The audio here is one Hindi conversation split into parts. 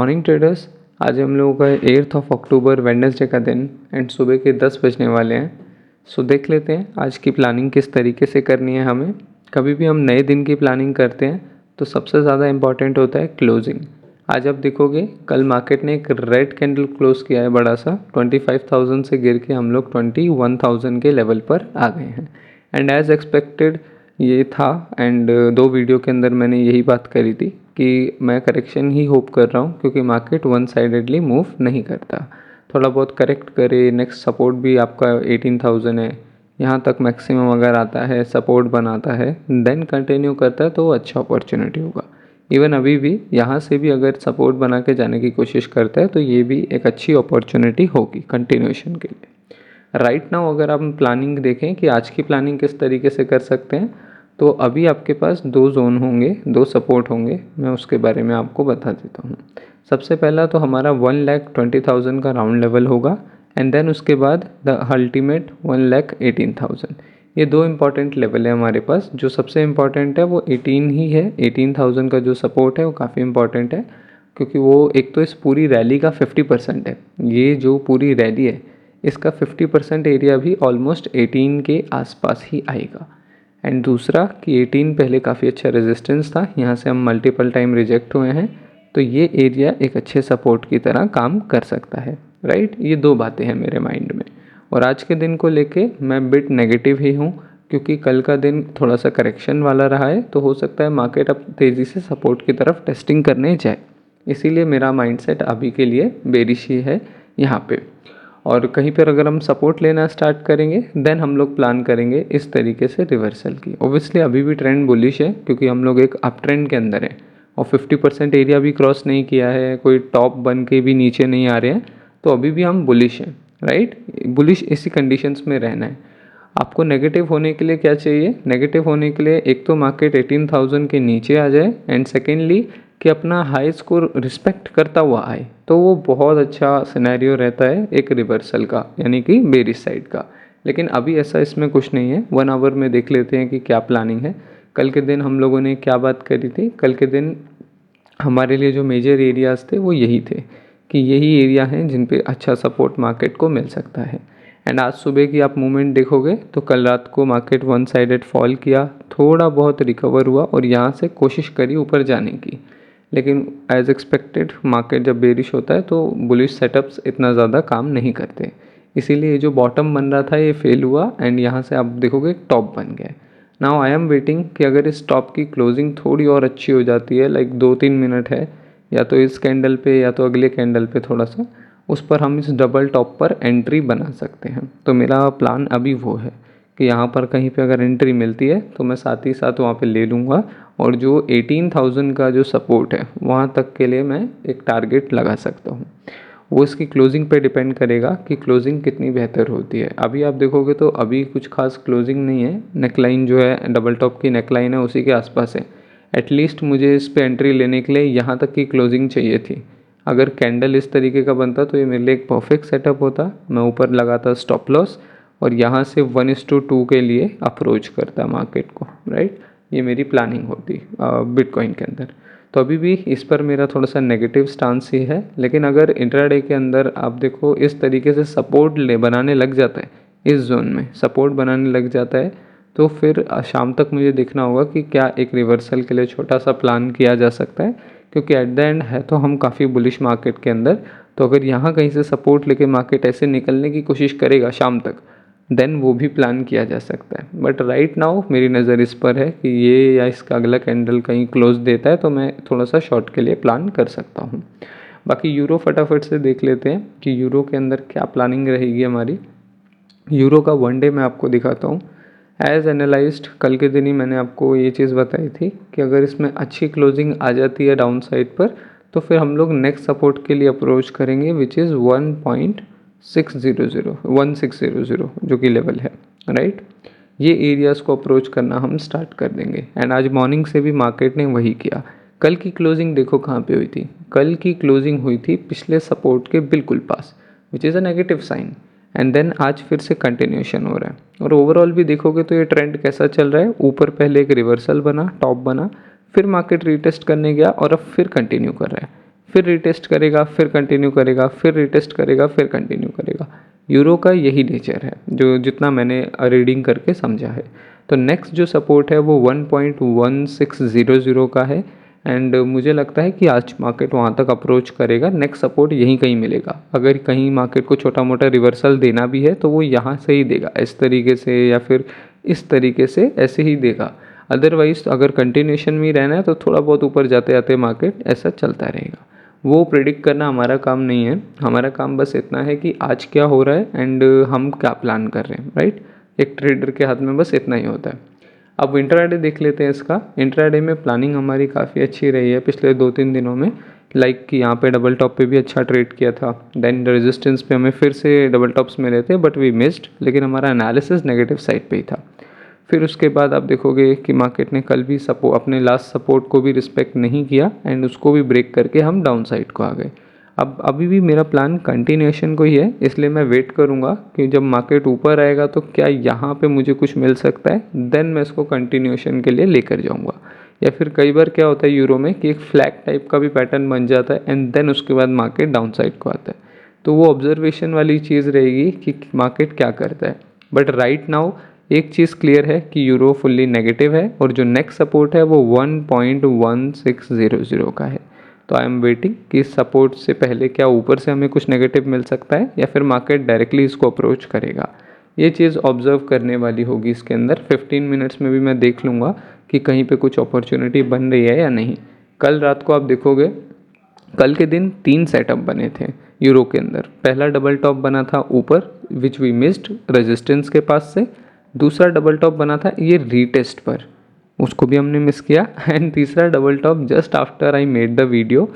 मॉर्निंग ट्रेडर्स, आज हम लोगों का 8 अक्टूबर वेडनेसडे का दिन एंड सुबह के 10 बजने वाले हैं। सो देख लेते हैं आज की प्लानिंग किस तरीके से करनी है हमें। कभी भी हम नए दिन की प्लानिंग करते हैं तो सबसे ज़्यादा इम्पॉर्टेंट होता है क्लोजिंग। आज आप देखोगे कल मार्केट ने एक रेड कैंडल क्लोज किया है बड़ा सा, 25,000 से गिर के हम लोग 21,000 के लेवल पर आ गए हैं। एंड एज एक्सपेक्टेड ये था एंड दो वीडियो के अंदर मैंने यही बात करी थी कि मैं करेक्शन ही होप कर रहा हूँ, क्योंकि मार्केट वन साइडेडली मूव नहीं करता, थोड़ा बहुत करेक्ट करे। नेक्स्ट सपोर्ट भी आपका 18,000 है, यहाँ तक मैक्सिमम अगर आता है, सपोर्ट बनाता है, देन कंटिन्यू करता है तो अच्छा अपॉर्चुनिटी होगा। इवन अभी भी यहाँ से भी अगर सपोर्ट बना के जाने की कोशिश करता है तो ये भी एक अच्छी अपॉर्चुनिटी होगी कंटिन्यूएशन के लिए। राइट नाउ अगर आप प्लानिंग देखें कि आज की प्लानिंग किस तरीके से कर सकते हैं, तो अभी आपके पास दो जोन होंगे, दो सपोर्ट होंगे, मैं उसके बारे में आपको बता देता हूँ। सबसे पहला तो हमारा 1,20,000 का राउंड लेवल होगा एंड देन उसके बाद द अल्टीमेट 1,18,000। ये दो इम्पॉर्टेंट लेवल है हमारे पास। जो सबसे इम्पॉर्टेंट है वो 18 ही है। 18,000 का जो सपोर्ट है वो काफ़ी इम्पॉर्टेंट है, क्योंकि वो एक तो इस पूरी रैली का 50% है। ये जो पूरी रैली है इसका 50% एरिया भी ऑलमोस्ट 18 के आसपास ही आएगा। एंड दूसरा कि 18 पहले काफ़ी अच्छा रेजिस्टेंस था, यहाँ से हम मल्टीपल टाइम रिजेक्ट हुए हैं, तो ये एरिया एक अच्छे सपोर्ट की तरह काम कर सकता है। राइट, ये दो बातें हैं मेरे माइंड में। और आज के दिन को लेके मैं बिट नेगेटिव ही हूँ, क्योंकि कल का दिन थोड़ा सा करेक्शन वाला रहा है, तो हो सकता है मार्केट अब तेज़ी से सपोर्ट की तरफ टेस्टिंग करने जाए। इसीलिए मेरा माइंडसेट अभी के लिए बेरिश ही है यहाँ पे। और कहीं पर अगर हम सपोर्ट लेना स्टार्ट करेंगे देन हम लोग प्लान करेंगे इस तरीके से रिवर्सल की। ओबियसली अभी भी ट्रेंड बुलिश है, क्योंकि हम लोग एक अप ट्रेंड के अंदर है और 50% एरिया भी क्रॉस नहीं किया है, कोई टॉप बन के भी नीचे नहीं आ रहे हैं, तो अभी भी हम बुलिश हैं। राइट, बुलिश इसी कंडीशंस में रहना है। आपको नेगेटिव होने के लिए क्या चाहिए? नेगेटिव होने के लिए एक तो मार्केट 18,000 के नीचे आ जाए एंड सेकेंडली कि अपना हाइस को रिस्पेक्ट करता हुआ आए, तो वो बहुत अच्छा सिनेरियो रहता है एक रिवर्सल का, यानी कि बेरिश साइड का। लेकिन अभी ऐसा इसमें कुछ नहीं है। 1 आवर में देख लेते हैं कि क्या प्लानिंग है। कल के दिन हम लोगों ने क्या बात करी थी? कल के दिन हमारे लिए जो मेजर एरियाज़ थे वो यही थे कि यही एरिया हैं जिन पे अच्छा सपोर्ट मार्केट को मिल सकता है। एंड आज सुबह की आप मूवमेंट देखोगे तो कल रात को मार्केट वन साइडेड फॉल किया, थोड़ा बहुत रिकवर हुआ और यहाँ से कोशिश करी ऊपर जाने की, लेकिन एज एक्सपेक्टेड मार्केट जब बेरिश होता है तो बुलिश सेटअप्स इतना ज़्यादा काम नहीं करते। इसीलिए जो बॉटम बन रहा था ये फेल हुआ एंड यहाँ से आप देखोगे टॉप बन गया। नाउ आई एम वेटिंग कि अगर इस टॉप की क्लोजिंग थोड़ी और अच्छी हो जाती है, लाइक 2-3 मिनट है, या तो इस कैंडल पे या तो अगले कैंडल पे थोड़ा सा, उस पर हम इस डबल टॉप पर एंट्री बना सकते हैं। तो मेरा प्लान अभी वो है कि यहाँ पर कहीं पे अगर एंट्री मिलती है तो मैं साथ ही साथ वहाँ पे ले लूँगा, और जो 18,000 का जो सपोर्ट है वहाँ तक के लिए मैं एक टारगेट लगा सकता हूँ। वो इसकी क्लोजिंग पे डिपेंड करेगा कि क्लोजिंग कितनी बेहतर होती है। अभी आप देखोगे तो अभी कुछ खास क्लोजिंग नहीं है, नेकलाइन जो है डबल टॉप की नेकलाइन है उसी के आसपास है। एटलीस्ट मुझे इस पे एंट्री लेने के लिए यहाँ तक की क्लोजिंग चाहिए थी। अगर कैंडल इस तरीके का बनता तो ये मेरे लिए एक परफेक्ट सेटअप होता। मैं ऊपर लगाता स्टॉप लॉस और यहाँ से 1:2 के लिए अप्रोच करता मार्केट को। राइट, ये मेरी प्लानिंग होती बिटकॉइन के अंदर। तो अभी भी इस पर मेरा थोड़ा सा नेगेटिव स्टांस ही है, लेकिन अगर इंट्राडे के अंदर आप देखो इस तरीके से सपोर्ट बनाने लग जाता है, इस जोन में सपोर्ट बनाने लग जाता है, तो फिर शाम तक मुझे देखना होगा कि क्या एक रिवर्सल के लिए छोटा सा प्लान किया जा सकता है, क्योंकि एट द एंड है तो हम काफ़ी बुलिश मार्केट के अंदर। तो अगर यहाँ कहीं से सपोर्ट लेके मार्केट ऐसे निकलने की कोशिश करेगा शाम तक, देन वो भी प्लान किया जा सकता है। बट राइट नाउ मेरी नज़र इस पर है कि ये या इसका अगला कैंडल कहीं क्लोज देता है तो मैं थोड़ा सा शॉर्ट के लिए प्लान कर सकता हूँ। बाकी यूरो फटाफट से देख लेते हैं कि यूरो के अंदर क्या प्लानिंग रहेगी हमारी। यूरो का वन डे मैं आपको दिखाता हूँ। एज एनालाइज्ड कल के दिन ही मैंने आपको ये चीज़ बताई थी कि अगर इसमें अच्छी क्लोजिंग आ जाती है डाउन साइड पर, तो फिर हम लोग नेक्स्ट सपोर्ट के लिए अप्रोच करेंगे, विच इज़ 1600 जो कि लेवल है। राइट, ये एरियाज़ को अप्रोच करना हम स्टार्ट कर देंगे। एंड आज मॉर्निंग से भी मार्केट ने वही किया। कल की क्लोजिंग देखो कहाँ पे हुई थी? कल की क्लोजिंग हुई थी पिछले सपोर्ट के बिल्कुल पास, which is a negative sign. And then आज फिर से कंटिन्यूशन हो रहा है। और ओवरऑल भी देखोगे तो ये ट्रेंड कैसा चल रहा है, ऊपर पहले एक रिवर्सल बना, टॉप बना, फिर मार्केट रीटेस्ट करने गया और अब फिर कंटिन्यू कर रहा है। फिर रिटेस्ट करेगा, फिर कंटिन्यू करेगा, फिर रिटेस्ट करेगा, फिर कंटिन्यू करेगा। यूरो का यही नेचर है जो जितना मैंने रीडिंग करके समझा है। तो नेक्स्ट जो सपोर्ट है वो 1.1600 का है एंड मुझे लगता है कि आज मार्केट वहाँ तक अप्रोच करेगा। नेक्स्ट सपोर्ट यहीं कहीं मिलेगा। अगर कहीं मार्केट को छोटा मोटा रिवर्सल देना भी है तो वो यहाँ से ही देगा, इस तरीके से या फिर इस तरीके से ऐसे ही देगा। अदरवाइज अगर कंटिन्यूशन में ही रहना है तो थोड़ा बहुत ऊपर जाते जाते मार्केट ऐसा चलता रहेगा। वो प्रिडिक्ट करना हमारा काम नहीं है। हमारा काम बस इतना है कि आज क्या हो रहा है एंड हम क्या प्लान कर रहे हैं, राइट। एक ट्रेडर के हाथ में बस इतना ही होता है। अब इंट्राडे देख लेते हैं इसका। इंट्राडे में प्लानिंग हमारी काफ़ी अच्छी रही है पिछले 2-3 दिनों में। लाइक कि यहाँ पे डबल टॉप पे भी अच्छा ट्रेड किया था, देन रेजिस्टेंस पे हमें फिर से डबल टॉप्स मिले थे बट वी मिस्ड, लेकिन हमारा एनालिसिस नेगेटिव साइड पे ही था। फिर उसके बाद आप देखोगे कि मार्केट ने कल भी अपने लास्ट सपोर्ट को भी रिस्पेक्ट नहीं किया एंड उसको भी ब्रेक करके हम डाउन साइड को आ गए। अब अभी भी मेरा प्लान कंटिन्यूएशन को ही है, इसलिए मैं वेट करूँगा कि जब मार्केट ऊपर आएगा तो क्या यहाँ पे मुझे कुछ मिल सकता है, देन मैं इसको कंटिन्यूएशन के लिए लेकर जाऊँगा। या फिर कई बार क्या होता है यूरो में कि एक फ्लैग टाइप का भी पैटर्न बन जाता है एंड देन उसके बाद मार्केट डाउन साइड को आता है। तो वो ऑब्जर्वेशन वाली चीज़ रहेगी कि मार्केट क्या करता है। बट राइट नाउ एक चीज़ क्लियर है कि यूरो फुल्ली नेगेटिव है और जो नेक्स्ट सपोर्ट है वो 1.1600 का है। तो आई एम वेटिंग कि इस सपोर्ट से पहले क्या ऊपर से हमें कुछ नेगेटिव मिल सकता है या फिर मार्केट डायरेक्टली इसको अप्रोच करेगा। ये चीज़ ऑब्जर्व करने वाली होगी इसके अंदर। 15 मिनट्स में भी मैं देख लूँगा कि कहीं पे कुछ अपॉर्चुनिटी बन रही है या नहीं। कल रात को आप देखोगे, कल के दिन 3 सेटअप बने थे यूरो के अंदर। पहला डबल टॉप बना था ऊपर विच वी मिस्ड रेजिस्टेंस के पास से। दूसरा डबल टॉप बना था ये रीटेस्ट पर, उसको भी हमने मिस किया। एंड तीसरा double top just after I made the video.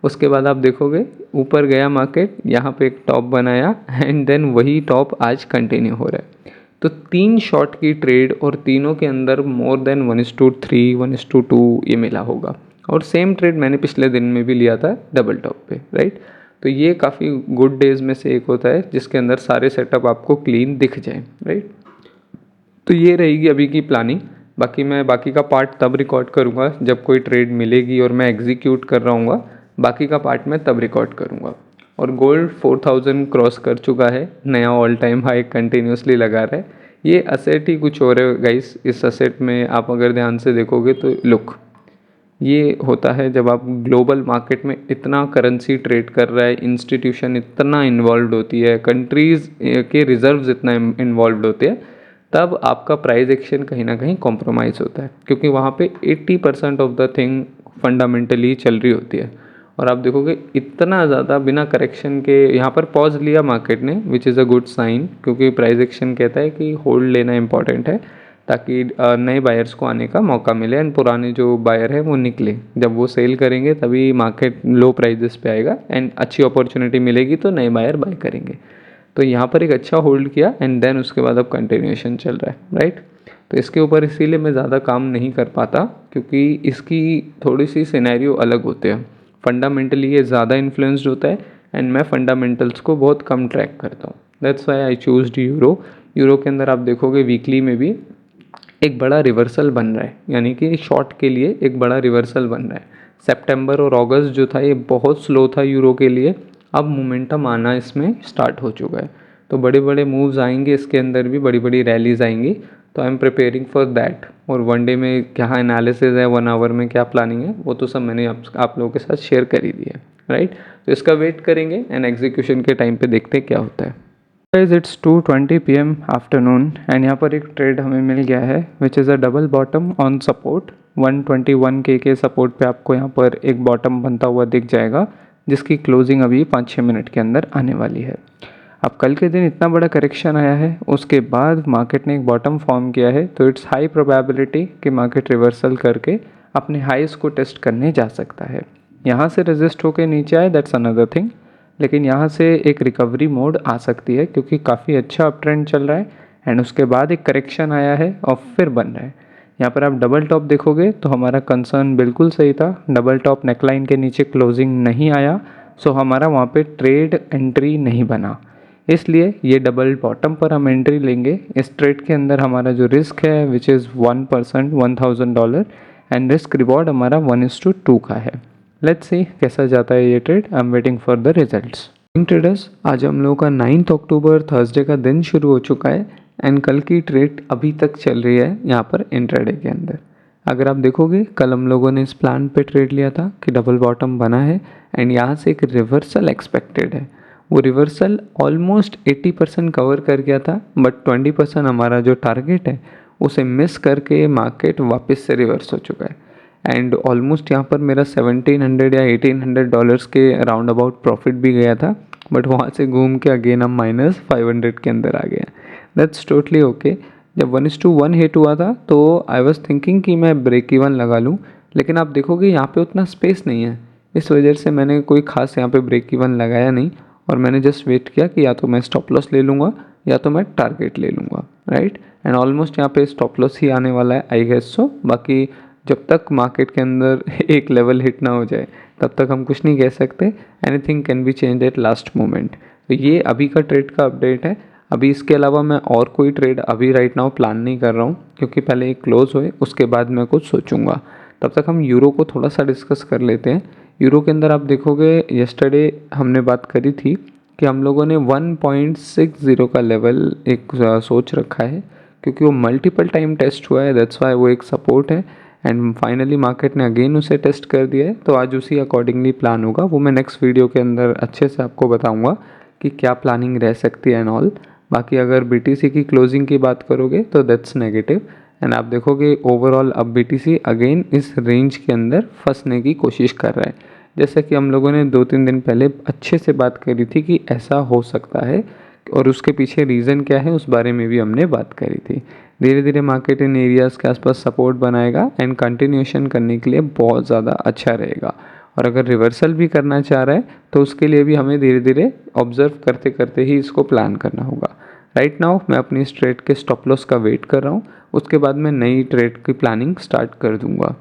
उसके बाद आप देखोगे ऊपर गया मार्केट, यहाँ पे एक टॉप बनाया एंड देन वही टॉप आज कंटिन्यू हो रहा है। तो 3 शॉट की ट्रेड और तीनों के अंदर मोर देन 1:3 1:2 ये मिला होगा। और सेम ट्रेड मैंने पिछले दिन में भी लिया था डबल टॉप पे, राइट। तो ये काफ़ी गुड डेज में से एक होता है जिसके अंदर सारे सेटअप आपको क्लीन दिख जाए, राइट। तो ये रहेगी अभी की प्लानिंग। बाकी मैं बाकी का पार्ट तब रिकॉर्ड करूँगा जब कोई ट्रेड मिलेगी और मैं एग्जीक्यूट कर रहा हूँ। बाकी का पार्ट मैं तब रिकॉर्ड करूँगा। और गोल्ड 4000 क्रॉस कर चुका है, नया ऑल टाइम हाई कंटिन्यूसली लगा रहा है। ये असेट ही कुछ और है गाइस। इस असेट में आप अगर ध्यान से देखोगे तो लुक, ये होता है जब आप ग्लोबल मार्केट में इतना करेंसी ट्रेड कर रहा है, इंस्टीट्यूशन इतना इन्वॉल्व होती है, कंट्रीज़ के रिजर्व्स इतना इन्वॉल्व होते हैं, तब आपका प्राइस एक्शन कहीं ना कहीं कॉम्प्रोमाइज़ होता है। क्योंकि वहाँ पे 80% ऑफ द थिंग फंडामेंटली चल रही होती है। और आप देखोगे इतना ज़्यादा बिना करेक्शन के यहाँ पर पॉज लिया मार्केट ने, which is a good sign, क्योंकि प्राइस एक्शन कहता है कि होल्ड लेना इंपॉर्टेंट है ताकि नए बायर्स को आने का मौका मिले एंड पुराने जो बायर है वो निकले। जब वो सेल करेंगे तभी मार्केट लो प्राइजेस पे आएगा एंड अच्छी अपॉर्चुनिटी मिलेगी तो नए बायर बाय करेंगे। तो यहाँ पर एक अच्छा होल्ड किया एंड देन उसके बाद अब कंटिन्यूएशन चल रहा है, राइट। तो इसके ऊपर इसीलिए मैं ज़्यादा काम नहीं कर पाता क्योंकि इसकी थोड़ी सी सिनेरियो अलग होते हैं। फंडामेंटली ये ज़्यादा इन्फ्लुएंस्ड होता है एंड मैं फंडामेंटल्स को बहुत कम ट्रैक करता हूँ। That's why I choose euro. Euro के अंदर आप देखोगे वीकली में भी एक बड़ा रिवर्सल बन रहा है, यानी कि शॉर्ट के लिए एक बड़ा रिवर्सल बन रहा है। सितंबर और अगस्त जो था ये बहुत स्लो था यूरो के लिए, अब मोमेंटम आना इसमें स्टार्ट हो चुका है। तो बड़े बड़े मूव्स आएंगे इसके अंदर भी, बड़ी बड़ी रैलीज आएंगी। तो I am preparing for that. और वन डे में क्या एनालिसिस है, 1 आवर में क्या प्लानिंग है, वो तो सब मैंने आप लोगों के साथ शेयर कर ही दिया है, राइट। तो इसका वेट करेंगे एंड एग्जीक्यूशन के टाइम पे देखते हैं क्या होता है। Guys it's 2:20 PM afternoon and यहाँ पर एक ट्रेड हमें मिल गया है विच is a double bottom on support 121K के सपोर्ट पे आपको यहाँ पर एक बॉटम बनता हुआ दिख जाएगा जिसकी क्लोजिंग अभी 5-6 मिनट के अंदर आने वाली है। अब कल के दिन इतना बड़ा करेक्शन आया है, उसके बाद मार्केट ने एक बॉटम फॉर्म किया है, तो इट्स हाई प्रोबेबिलिटी कि मार्केट रिवर्सल करके अपने हाइस को टेस्ट करने जा सकता है। यहाँ से रेजिस्ट होकर नीचे आए दैट्स अनदर थिंग, लेकिन यहाँ से एक रिकवरी मोड आ सकती है क्योंकि काफ़ी अच्छा अप ट्रेंड चल रहा है एंड उसके बाद एक करेक्शन आया है और फिर बन रहा है। यहाँ पर आप डबल टॉप देखोगे तो हमारा कंसर्न बिल्कुल सही था, डबल टॉप नेकलाइन के नीचे क्लोजिंग नहीं आया, सो हमारा वहाँ पे ट्रेड एंट्री नहीं बना। इसलिए ये डबल बॉटम पर हम एंट्री लेंगे। इस ट्रेड के अंदर हमारा जो रिस्क है which is 1% $1000 and risk reward हमारा 1:2 का है। लेट्स सी कैसा जाता है ये trade. I am waiting for the results. Traders, आज हम लोगों का 9 अक्टूबर थर्सडे का दिन शुरू हो चुका है एंड कल की ट्रेड अभी तक चल रही है यहाँ पर इंट्राडे के अंदर। अगर आप देखोगे कल हम लोगों ने इस प्लान पे ट्रेड लिया था कि डबल बॉटम बना है एंड यहाँ से एक रिवर्सल एक्सपेक्टेड है। वो रिवर्सल ऑलमोस्ट 80% कवर कर गया था, बट 20% हमारा जो टारगेट है उसे मिस करके मार्केट वापस से रिवर्स हो चुका है एंड ऑलमोस्ट यहाँ पर मेरा 1700 या $1800 के राउंड अबाउट प्रॉफिट भी गया था, बट वहाँ से घूम के अगेन हम -500 के अंदर आ गए। That's totally okay. जब 1:1 हिट हुआ था तो आई वॉज थिंकिंग कि मैं ब्रेक इवन लगा लूँ, लेकिन आप देखोगे यहाँ पे उतना स्पेस नहीं है, इस वजह से मैंने कोई खास यहाँ पे ब्रेक इवन लगाया नहीं और मैंने जस्ट वेट किया कि या तो मैं स्टॉप लॉस ले लूँगा या तो मैं टारगेट ले लूँगा, राइट। एंड ऑलमोस्ट यहाँ पे स्टॉप लॉस ही आने वाला है आई गेस सो। बाकी जब तक मार्केट के अंदर एक लेवल हिट ना हो जाए तब तक हम कुछ नहीं कह सकते। Anything can be change at last moment. तो ये अभी का ट्रेड का अपडेट है। अभी इसके अलावा मैं और कोई ट्रेड अभी राइट नाउ प्लान नहीं कर रहा हूँ, क्योंकि पहले एक क्लोज होए उसके बाद मैं कुछ सोचूंगा। तब तक हम यूरो को थोड़ा सा डिस्कस कर लेते हैं। यूरो के अंदर आप देखोगे येस्टरडे हमने बात करी थी कि हम लोगों ने 1.60 का लेवल एक सोच रखा है, क्योंकि वो मल्टीपल टाइम टेस्ट हुआ है, दैट्स वाई वो एक सपोर्ट है एंड फाइनली मार्केट ने अगेन उसे टेस्ट कर दिया है। तो आज उसी अकॉर्डिंगली प्लान होगा, वो मैं नेक्स्ट वीडियो के अंदर अच्छे से आपको बताऊंगा कि क्या प्लानिंग रह सकती है एंड ऑल। बाकी अगर BTC की क्लोजिंग की बात करोगे तो दैट्स नेगेटिव एंड आप देखोगे ओवरऑल अब BTC अगेन इस रेंज के अंदर फंसने की कोशिश कर रहा है। जैसा कि हम लोगों ने 2-3 दिन पहले अच्छे से बात करी थी कि ऐसा हो सकता है और उसके पीछे रीज़न क्या है उस बारे में भी हमने बात करी थी। धीरे धीरे मार्केट इन एरियाज़ के आसपास सपोर्ट बनाएगा एंड कंटिन्यूशन करने के लिए बहुत ज़्यादा अच्छा रहेगा। और अगर रिवर्सल भी करना चाह रहा है तो उसके लिए भी हमें धीरे धीरे ऑब्जर्व करते करते ही इसको प्लान करना होगा। राइट नाउ मैं अपनी इस ट्रेड के स्टॉप लॉस का वेट कर रहा हूँ, उसके बाद मैं नई ट्रेड की प्लानिंग स्टार्ट कर दूँगा।